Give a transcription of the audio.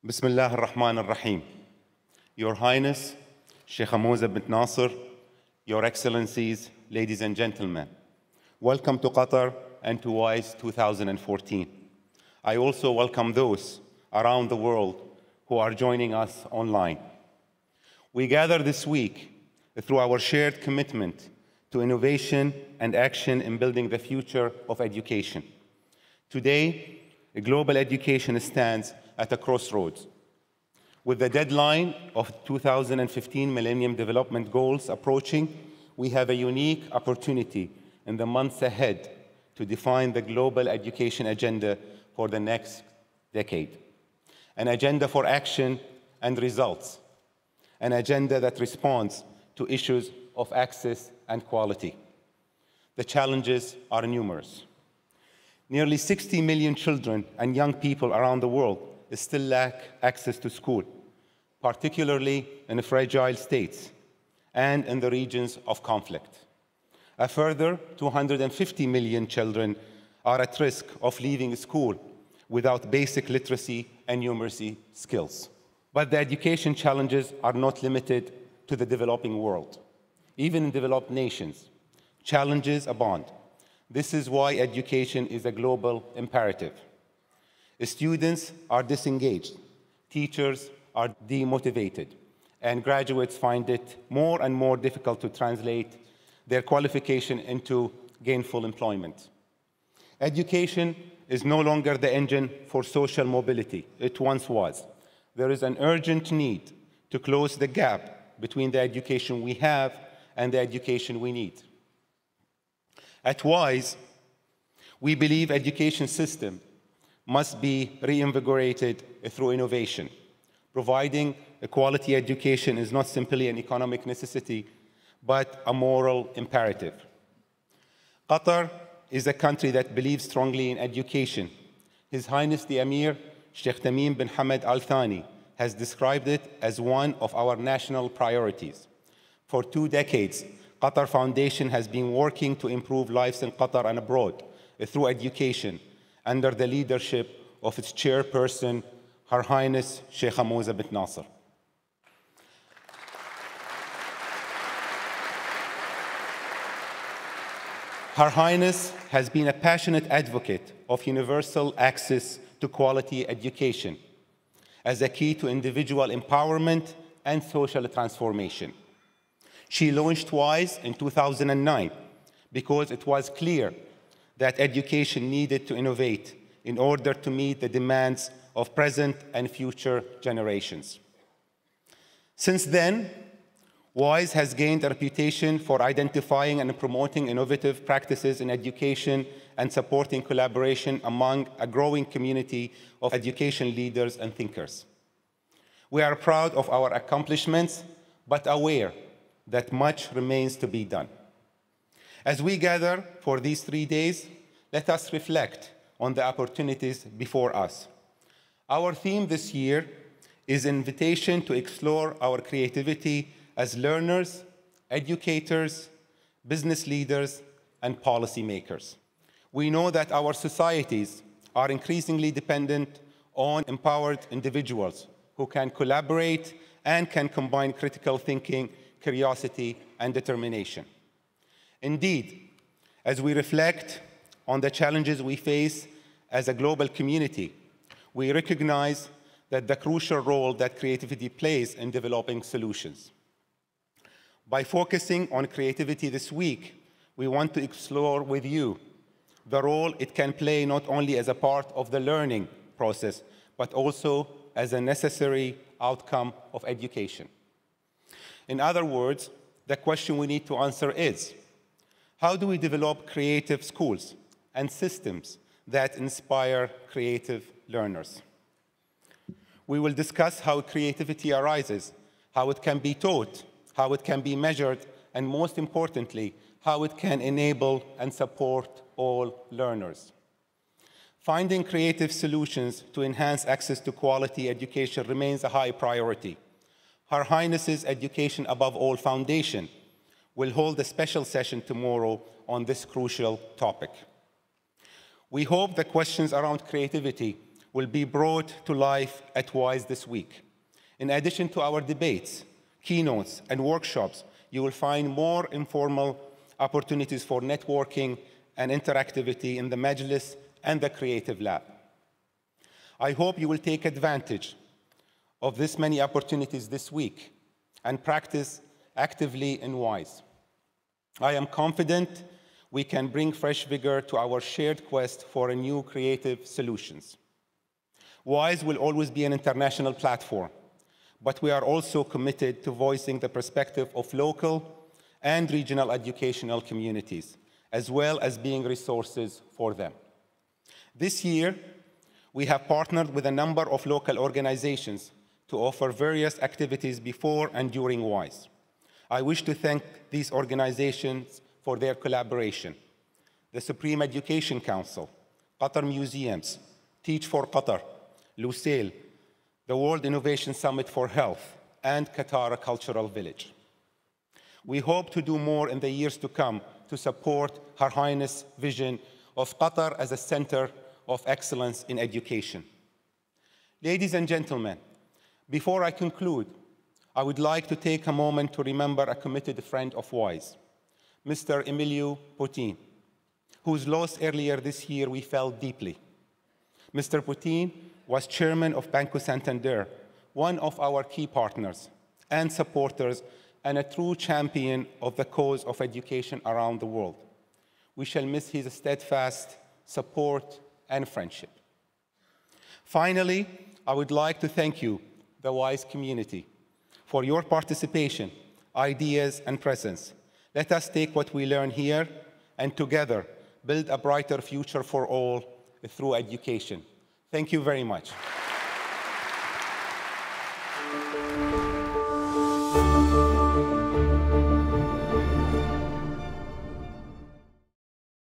Bismillah ar-Rahman ar-Rahim. Your Highness, Sheikh Abdulla bin Nasser, Your Excellencies, ladies and gentlemen, welcome to Qatar and to WISE 2014. I also welcome those around the world who are joining us online. We gather this week through our shared commitment to innovation and action in building the future of education. Today, global education stands at a crossroads. With the deadline of 2015 Millennium Development Goals approaching, we have a unique opportunity in the months ahead to define the global education agenda for the next decade. An agenda for action and results. An agenda that responds to issues of access and quality. The challenges are numerous. Nearly 60 million children and young people around the world still lack access to school, particularly in fragile states and in the regions of conflict. A further 250 million children are at risk of leaving school without basic literacy and numeracy skills. But the education challenges are not limited to the developing world. Even in developed nations, challenges abound. This is why education is a global imperative. Students are disengaged, teachers are demotivated, and graduates find it more and more difficult to translate their qualification into gainful employment. Education is no longer the engine for social mobility it once was. There is an urgent need to close the gap between the education we have and the education we need. At WISE, we believe education system must be reinvigorated through innovation. Providing a quality education is not simply an economic necessity, but a moral imperative. Qatar is a country that believes strongly in education. His Highness the Emir, Sheikh Tamim bin Hamad Al-Thani, has described it as one of our national priorities. For 2 decades, Qatar Foundation has been working to improve lives in Qatar and abroad through education, under the leadership of its chairperson, Her Highness Sheikh Abdulla bin Nasser. Her Highness has been a passionate advocate of universal access to quality education as a key to individual empowerment and social transformation. She launched WISE in 2009 because it was clear that education needed to innovate in order to meet the demands of present and future generations. Since then, WISE has gained a reputation for identifying and promoting innovative practices in education and supporting collaboration among a growing community of education leaders and thinkers. We are proud of our accomplishments, but aware that much remains to be done. As we gather for these 3 days, let us reflect on the opportunities before us. Our theme this year is invitation to explore our creativity as learners, educators, business leaders, and policymakers. We know that our societies are increasingly dependent on empowered individuals who can collaborate and can combine critical thinking, curiosity, and determination. Indeed, as we reflect on the challenges we face as a global community, we recognize that the crucial role that creativity plays in developing solutions. By focusing on creativity this week, we want to explore with you the role it can play not only as a part of the learning process, but also as a necessary outcome of education. In other words, the question we need to answer is, how do we develop creative schools and systems that inspire creative learners? We will discuss how creativity arises, how it can be taught, how it can be measured, and most importantly, how it can enable and support all learners. Finding creative solutions to enhance access to quality education remains a high priority. Her Highness's Education Above All Foundation will hold a special session tomorrow on this crucial topic. We hope the questions around creativity will be brought to life at WISE this week. In addition to our debates, keynotes, and workshops, you will find more informal opportunities for networking and interactivity in the Majlis and the Creative Lab. I hope you will take advantage of this many opportunities this week and practice actively in WISE. I am confident we can bring fresh vigor to our shared quest for new creative solutions. WISE will always be an international platform, but we are also committed to voicing the perspective of local and regional educational communities, as well as being resources for them. This year, we have partnered with a number of local organizations to offer various activities before and during WISE. I wish to thank these organizations for their collaboration: the Supreme Education Council, Qatar Museums, Teach for Qatar, Lusail, the World Innovation Summit for Health, and Qatar Cultural Village. We hope to do more in the years to come to support Her Highness' vision of Qatar as a center of excellence in education. Ladies and gentlemen, before I conclude, I would like to take a moment to remember a committed friend of WISE, Mr. Emilio Putin, whose loss earlier this year we felt deeply. Mr. Putin was chairman of Banco Santander, one of our key partners and supporters, and a true champion of the cause of education around the world. We shall miss his steadfast support and friendship. Finally, I would like to thank you, the WISE community, for your participation, ideas, and presence. Let us take what we learn here and together build a brighter future for all through education. Thank you very much.